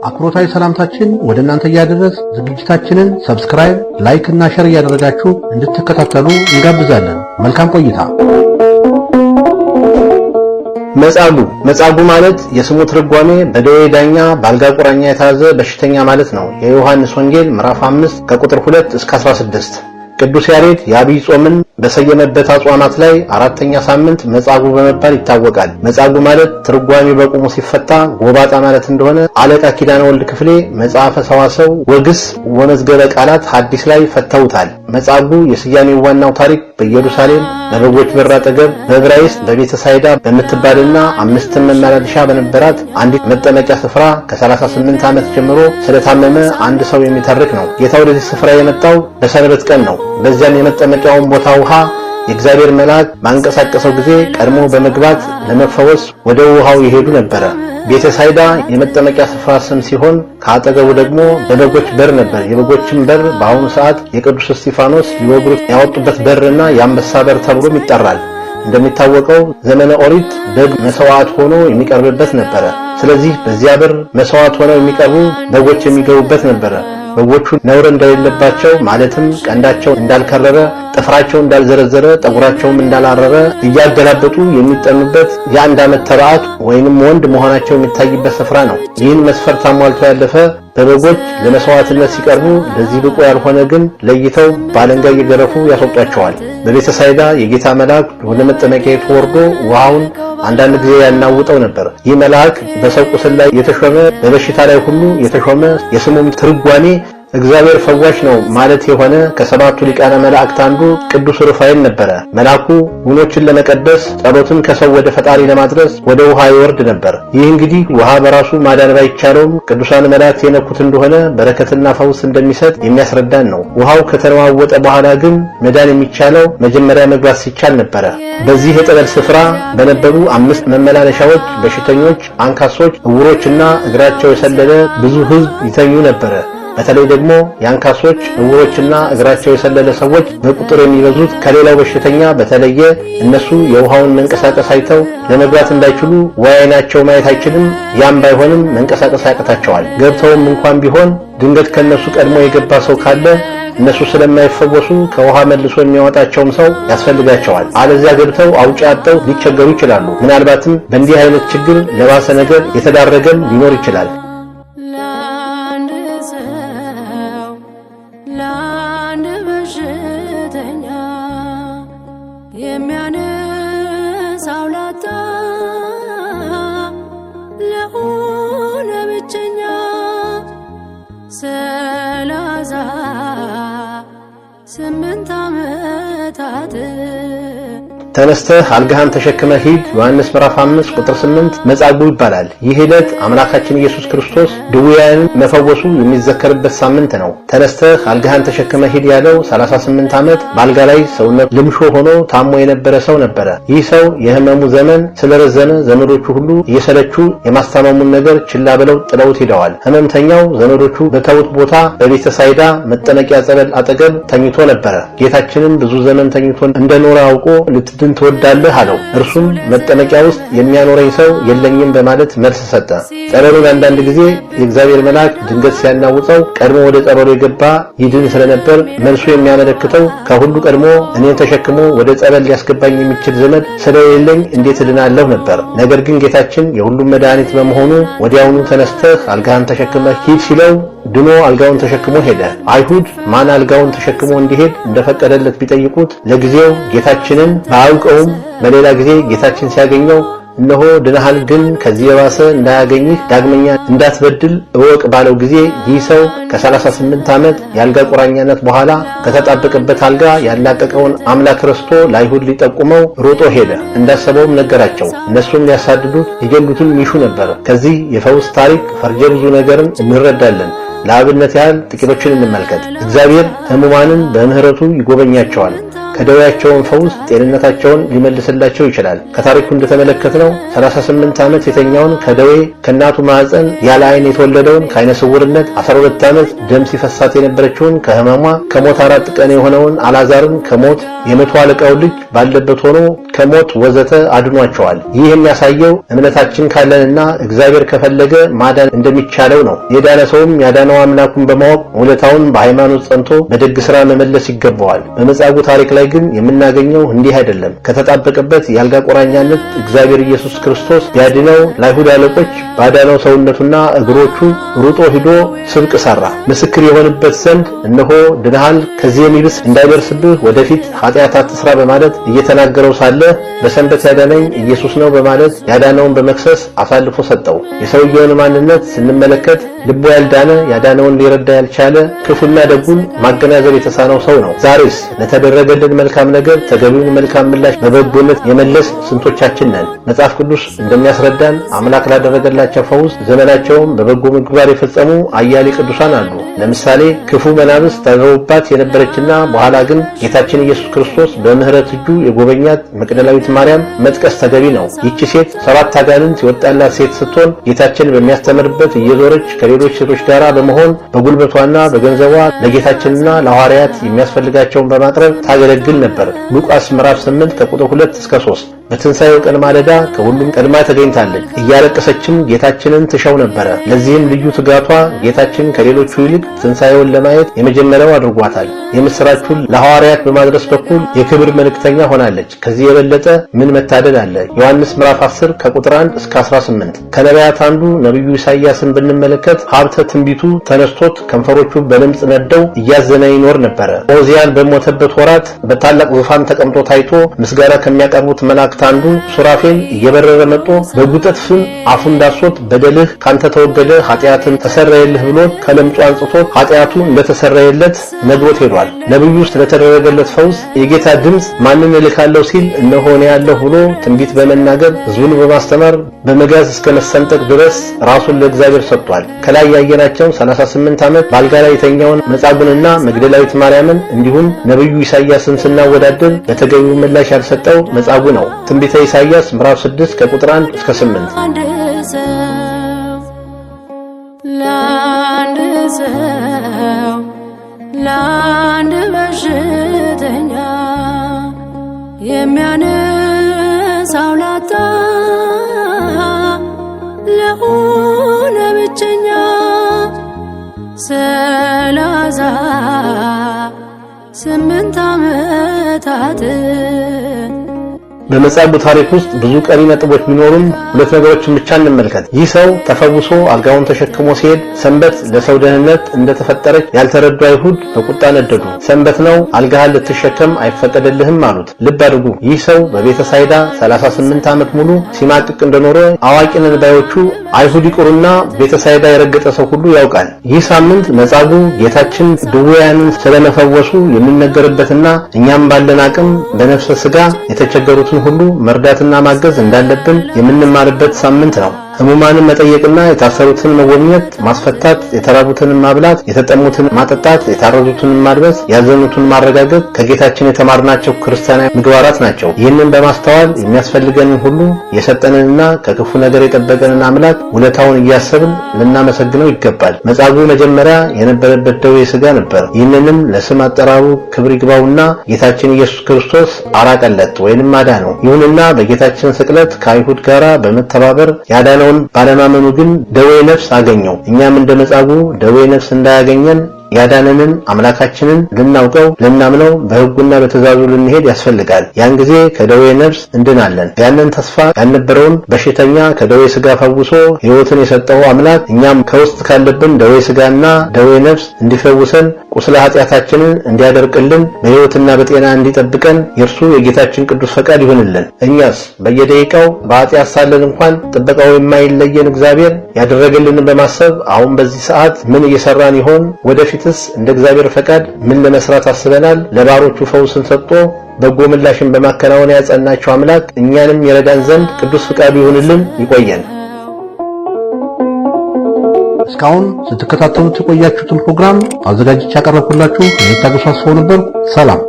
አክብሮታዊ ሰላምታችን ወደ እናንተ እያደረስ ዝግጅታችንን ሰብስክራይብ፣ ላይክ እና ሼር እያደረጋችሁ እንድትከታተሉ እንጋብዛለን። መልካም ቆይታ። መጻጉዕ ማለት የስሙ ትርጓሜ በደዌ ዳኛ በአልጋ ቁራኛ የተያዘ በሽተኛ ማለት ነው። የዮሐንስ ወንጌል ምዕራፍ 5 ከቁጥር 2 እስከ 16። ቅዱስ ያሬድ የአብይ ጾምን በሰየመበት አጽዋማት ላይ አራተኛ ሳምንት መጻጉዕ በመባል ይታወቃል። መጻጉዕ ማለት ትርጓሜ በቁሙ ሲፈታ ጎባጣ ማለት እንደሆነ አለቃ ኪዳነ ወልድ ክፍሌ መጽሐፈ ሰዋሰው ወግስ ወመዝገበ ቃላት ሐዲስ ላይ ፈተውታል። መጻጉዕ የስያሜው ዋናው ታሪክ በኢየሩሳሌም በበጎች በር አጠገብ በዕብራይስጥ በቤተ ሳይዳ በምትባልና 5 መመላለሻ በነበራት አንዲት መጠመቂያ ስፍራ ከ38 ዓመት ጀምሮ ስለታመመ አንድ ሰው የሚተርክ ነው። ጌታ ወደዚህ ስፍራ የመጣው በሰንበት ቀን ነው። በዚያም የመጠመቂያውን ቦታ ውሃ የእግዚአብሔር መልአክ ባንቀሳቀሰው ጊዜ ቀድሞ በመግባት ለመፈወስ ወደ ውሃው ይሄዱ ነበረ። ቤተ ሳይዳ የመጠመቂያ ስፍራ ስም ሲሆን ከአጠገቡ ደግሞ በበጎች በር ነበር። የበጎችም በር በአሁኑ ሰዓት የቅዱስ እስጢፋኖስ ሊወግሩት ያወጡበት በርና የአንበሳ በር ተብሎም ይጠራል። እንደሚታወቀው ዘመነ ኦሪት በግ መስዋዕት ሆኖ የሚቀርብበት ነበረ። ስለዚህ በዚያ በር መስዋዕት ሆነው የሚቀርቡ በጎች የሚገቡበት ነበረ። በጎቹ ነውር እንደሌለባቸው ማለትም ቀንዳቸው እንዳልከረረ፣ ጥፍራቸው እንዳልዘረዘረ፣ ጠጉራቸውም እንዳላረረ እያገላበጡ የሚጠኑበት የአንድ ዓመት ተባዕት ወይንም ወንድ መሆናቸው የሚታይበት ስፍራ ነው። ይህን መስፈርት አሟልቶ ያለፈ በበጎች ለመስዋዕትነት ሲቀርቡ ለዚህ ብቁ ያልሆነ ግን ለይተው ባለንጋ እየገረፉ ያስወጧቸዋል። በቤተ ሳይዳ የጌታ መልአክ ወደ መጠመቂያይቱ ወርዶ ውሃውን አንዳንድ ጊዜ ያናውጠው ነበር። ይህ መልአክ በሰው ቁስል ላይ የተሾመ በበሽታ ላይ ሁሉ የተሾመ የስሙም ትርጓሜ እግዚአብሔር ፈዋሽ ነው ማለት የሆነ ከሰባቱ ሊቃነ መላእክት አንዱ ቅዱስ ሩፋኤል ነበረ። መልአኩ ውኖችን ለመቀደስ ጸሎትን ከሰው ወደ ፈጣሪ ለማድረስ ወደ ውሃ ይወርድ ነበር። ይህ እንግዲህ ውሃ በራሱ ማዳን ባይቻለውም ቅዱሳን መላእክት የነኩት እንደሆነ በረከትና ፈውስ እንደሚሰጥ የሚያስረዳን ነው። ውሃው ከተለዋወጠ በኋላ ግን መዳን የሚቻለው መጀመሪያ መግባት ሲቻል ነበረ። በዚህ የጠበል ስፍራ በነበሩ 5 መመላለሻዎች በሽተኞች፣ አንካሶች፣ ዕውሮችና እግራቸው የሰለለ ብዙ ሕዝብ ይተኙ ነበረ። በተለይ ደግሞ የአንካሶች፣ ዕውሮችና እግራቸው የሰለለ ሰዎች በቁጥር የሚበዙት ከሌላው በሽተኛ በተለየ እነሱ የውሃውን መንቀሳቀስ አይተው ለመግባት እንዳይችሉ ወይናቸው ማየት አይችልም። ያም ባይሆንም መንቀሳቀስ ያቅታቸዋል። ገብተውም እንኳን ቢሆን ድንገት ከነሱ ቀድሞ የገባ ሰው ካለ እነሱ ስለማይፈወሱ ከውሃ መልሶ የሚያወጣቸውም ሰው ያስፈልጋቸዋል። አለዚያ ገብተው አውጪ አጥተው ሊቸገሩ ይችላሉ። ምናልባትም በእንዲህ አይነት ችግር ለባሰ ነገር የተዳረገም ሊኖር ይችላል። የሚያነሳው ላጣ ለሆነ ብቸኛ 38 ዓመታት ተነስተህ አልጋህን ተሸክመህ ሂድ ዮሐንስ ምዕራፍ 5 ቁጥር 8 መጻጉዕ ይባላል። ይህ ዕለት አምላካችን ኢየሱስ ክርስቶስ ድውያንን መፈወሱ የሚዘከርበት ሳምንት ነው። ተነስተህ አልጋህን ተሸክመህ ሂድ ያለው 38 ዓመት በአልጋ ላይ ሰውነት ልምሾ ሆኖ ታሞ የነበረ ሰው ነበረ። ይህ ሰው የህመሙ ዘመን ስለረዘመ ዘመዶቹ ሁሉ እየሰለቹ የማስታመሙን ነገር ችላ ብለው ጥለውት ሄደዋል። ህመምተኛው ዘመዶቹ በተውት ቦታ በቤተ ሳይዳ መጠመቂያ ጸበል አጠገብ ተኝቶ ነበረ። ጌታችንም ብዙ ዘመን ተኝቶ እንደኖረ አውቆ ልትድን ትወዳለህ አለው። እርሱም መጠመቂያ ውስጥ የሚያኖረኝ ሰው የለኝም በማለት መልስ ሰጠ። ጸበሉን አንዳንድ ጊዜ የእግዚአብሔር መልአክ ድንገት ሲያናውጠው ቀድሞ ወደ ጸበሉ የገባ ይድን ስለነበር መልሱ የሚያመለክተው ከሁሉ ቀድሞ እኔን ተሸክሞ ወደ ጸበል ሊያስገባኝ የሚችል ዘመድ ስለሌለኝ እንዴት እድናለሁ ነበር። ነገር ግን ጌታችን የሁሉም መድኃኒት በመሆኑ ወዲያውኑ ተነስተህ አልጋህን ተሸክመህ ሂድ ሲለው ድኖ አልጋውን ተሸክሞ ሄደ። አይሁድ ማን አልጋውን ተሸክሞ እንዲሄድ እንደፈቀደለት ቢጠይቁት ለጊዜው ጌታችንን ባያውቀውም በሌላ ጊዜ ጌታችን ሲያገኘው እነሆ ድነሃል፣ ግን ከዚህ የባሰ እንዳያገኝህ ዳግመኛ እንዳትበድል እወቅ ባለው ጊዜ ይህ ሰው ከ38 ዓመት የአልጋ ቁራኛነት በኋላ ከተጣበቀበት አልጋ ያላቀቀውን አምላክ ረስቶ ለአይሁድ ሊጠቁመው ሮጦ ሄደ። እንዳሰበውም ነገራቸው። እነሱም ሊያሳድዱት ሊገሉትም ይሹ ነበር። ከዚህ የፈውስ ታሪክ ፈርጀ ብዙ ነገርን እንረዳለን። ለአብነት ያህል ጥቂቶችን እንመልከት። እግዚአብሔር ሕሙማንን በምህረቱ ይጎበኛቸዋል። ከደዌያቸውን ፈውስ ጤንነታቸውን ሊመልስላቸው ይችላል። ከታሪኩ እንደተመለከትነው 38 ዓመት የተኛውን ከደዌ ከእናቱ ማህፀን ያለ ዓይን የተወለደውን ከዓይነ ስውርነት 12 ዓመት ደም ሲፈሳት የነበረችውን ከህመሟ ከሞት 4 ቀን የሆነውን አልዓዛርን ከሞት የመቶ አለቃው ልጅ ባለበት ሆኖ ከሞት ወዘተ አድኗቸዋል። ይህ የሚያሳየው እምነታችን ካለንና እግዚአብሔር ከፈለገ ማዳን እንደሚቻለው ነው። የዳነ ሰውም ያዳነው አምላኩን በማወቅ ውለታውን በሃይማኖት ጸንቶ በደግ ሥራ መመለስ ይገባዋል። በመጻጉዕ ታሪክ ላይ ግን የምናገኘው እንዲህ አይደለም። ከተጣበቀበት የአልጋ ቁራኛነት እግዚአብሔር ኢየሱስ ክርስቶስ ቢያድነው ለአይሁድ አለቆች ባዳነው ሰውነቱና እግሮቹ ሩጦ ሂዶ ስብቅ ሰራ። ምስክር የሆንበት ዘንድ እነሆ ድነሃል፣ ከዚህ የሚብስ እንዳይደርስብህ ወደፊት ኃጢአት አትስራ በማለት እየተናገረው ሳለ በሰንበት ያዳነኝ ኢየሱስ ነው በማለት ያዳነውን በመክሰስ አሳልፎ ሰጠው። የሰውየውን ማንነት ስንመለከት ልቦ ያልዳነ ያዳነውን ሊረዳ ያልቻለ ክፉና ደጉን ማገናዘብ የተሳነው ሰው ነው። ዛሬስ ለተደረገልን መልካም ነገር ተገቢውን መልካም ምላሽ በበጎነት የመለስ ስንቶቻችን ነን? መጽሐፍ ቅዱስ እንደሚያስረዳን አምላክ ላደረገላቸው ፈውስ ዘመናቸውን በበጎ ምግባር የፈጸሙ አያሌ ቅዱሳን አሉ። ለምሳሌ ክፉ መናፍስት ታድረውባት የነበረችና በኋላ ግን ጌታችን ኢየሱስ ክርስቶስ በምህረት እጁ የጎበኛት መቅደላዊት ማርያም መጥቀስ ተገቢ ነው። ይህች ሴት 7 አጋንንት የወጣላት ሴት ስትሆን ጌታችን በሚያስተምርበት እየዞረች ከሌሎች ሴቶች ጋር በመሆን በጉልበቷና በገንዘቧ ለጌታችንና ለሐዋርያት የሚያስፈልጋቸውን በማቅረብ ታገለግል ነበር። ሉቃስ ምዕራፍ 8 ከቁጥር 2 እስከ 3። በትንሣኤው ቀን ማለዳ ከሁሉም ቀድማ ተገኝታለች። እያለቀሰችም ጌታችንን ትሻው ነበረ። ለዚህም ልዩ ትጋቷ ጌታችን ከሌሎቹ ይልቅ ትንሣኤውን ለማየት የመጀመሪያው አድርጓታል። የምስራቹን ለሐዋርያት በማድረስ በኩል የክብር መልእክተኛ ሆናለች። ከዚህ የበለጠ ምን መታደል አለ? ዮሐንስ ምዕራፍ 10 ከቁጥር 1 እስከ 18። ከነቢያት አንዱ ነቢዩ ኢሳይያስን ብንመለከት ሀብተ ትንቢቱ ተነስቶት ከንፈሮቹ በለምጽ ነደው እያዘነ ይኖር ነበረ። ዖዝያን በሞተበት ወራት በታላቅ ዙፋን ተቀምጦ ታይቶ ምስጋና ከሚያቀርቡት መላእክት አንዱ ሱራፌል እየበረረ መጥቶ በጉጠት ፍም አፉን ዳሶት በደልህ ካንተ ተወገደ ኃጢአትን ተሰረየልህ ብሎ ከለምጹ አንጽቶት ኃጢአቱ እንደተሰረየለት ነግሮት ሄዷል። ነብዩ ስለተደረገለት ፈውስ የጌታ ድምጽ ማንን እልካለሁ ሲል እነሆ እኔ ያለሁ ብሎ ትንቢት በመናገር ሕዝቡን በማስተማር በመጋዝ እስከ መሰንጠቅ ድረስ ራሱን ለእግዚአብሔር ሰጥቷል። ከላይ ያየናቸው 38 ዓመት ባልጋ ላይ የተኛውን መጻጉዕንና መግደላዊት ማርያምን እንዲሁም ነብዩ ኢሳይያስን ስናወዳደር በተገቢው ምላሽ ያልሰጠው መጻጉዕ ነው። ትንቢተ ኢሳይያስ ምዕራፍ 6 ከቁጥር 1 እስከ 8። ለአንድ በሽተኛ የሚያነሳው ላጣ ለሆነ ብቸኛ 38 ዓመታት በመጻጉዕ ታሪክ ውስጥ ብዙ ቀሪ ነጥቦች ቢኖሩም ሁለት ነገሮችን ብቻ እንመልከት። ይህ ሰው ተፈውሶ አልጋውን ተሸክሞ ሲሄድ ሰንበት ለሰው ደህንነት እንደተፈጠረች ያልተረዱ አይሁድ በቁጣ ነደዱ። ሰንበት ነው፣ አልጋህን ልትሸከም አይፈቀድልህም አሉት። ልብ አድርጉ፣ ይህ ሰው በቤተ ሳይዳ 38 ዓመት ሙሉ ሲማቅቅ እንደኖረ አዋቂ ነን ባዮቹ አይሁድ ይቁሩና ቤተ ሳይዳ የረገጠ ሰው ሁሉ ያውቃል። ይህ ሳምንት መጻጉዕ ጌታችን ድውያንን ስለመፈወሱ የሚነገርበትና እኛም ባለን አቅም በነፍሰ ሥጋ የተቸገሩትን ሁሉ መርዳትና ማገዝ እንዳለብን የምንማርበት ሳምንት ነው። ህሙማንን መጠየቅና የታሰሩትን መጎብኘት፣ ማስፈታት፣ የተራቡትን ማብላት፣ የተጠሙትን ማጠጣት፣ የታረዙትን ማልበስ፣ ያዘኑትን ማረጋገጥ ከጌታችን የተማርናቸው ክርስቲያናዊ ምግባራት ናቸው። ይህንን በማስተዋል የሚያስፈልገንን ሁሉ የሰጠንንና ከክፉ ነገር የጠበቀንን አምላክ ውለታውን እያሰብን ልናመሰግነው ይገባል። መጻጉዕ መጀመሪያ የነበረበት ደዌ ሥጋ ነበር። ይህንንም ለስም አጠራሩ ክብር ይግባውና ጌታችን ኢየሱስ ክርስቶስ አራቀለት ወይንም አዳነው። ይሁንና በጌታችን ስቅለት ከአይሁድ ጋር በመተባበር ያዳነው ባለማመኑ ግን ደዌ ነፍስ አገኘው። እኛም እንደ መጻጉዕ ደዌ ነፍስ እንዳያገኘን ያዳነንን አምላካችንን ልናውቀው ልናምነው በሕጉና በትእዛዙ ልንሄድ ያስፈልጋል። ያን ጊዜ ከደዌ ነፍስ እንድናለን። ያንን ተስፋ ያልነበረውን በሽተኛ ከደዌ ሥጋ ፈውሶ ሕይወትን የሰጠው አምላክ እኛም ከውስጥ ካለብን ደዌ ሥጋና ደዌ ነፍስ እንዲፈውሰን ቁስለ ኃጢአታችንን እንዲያደርቅልን በሕይወትና በጤና እንዲጠብቀን የእርሱ የጌታችን ቅዱስ ፈቃድ ይሁንልን። እኛስ በየደቂቃው በኃጢአት ሳለን እንኳን ጥበቃው የማይለየን እግዚአብሔር ያደረገልንን በማሰብ አሁን በዚህ ሰዓት ምን እየሰራን ይሆን? ወደፊትስ እንደ እግዚአብሔር ፈቃድ ምን ለመስራት አስበናል? ለባሮቹ ፈውስን ሰጥቶ በጎ ምላሽን በማከናወን ያጸናቸው አምላክ እኛንም ይረዳን ዘንድ ቅዱስ ፈቃዱ ይሁንልን። ይቆየን። እስካሁን ስትከታተሉት የቆያችሁትን ፕሮግራም አዘጋጅቼ ያቀረብኩላችሁ እኔ ታገሱ አስፋው ነበርኩ። ሰላም።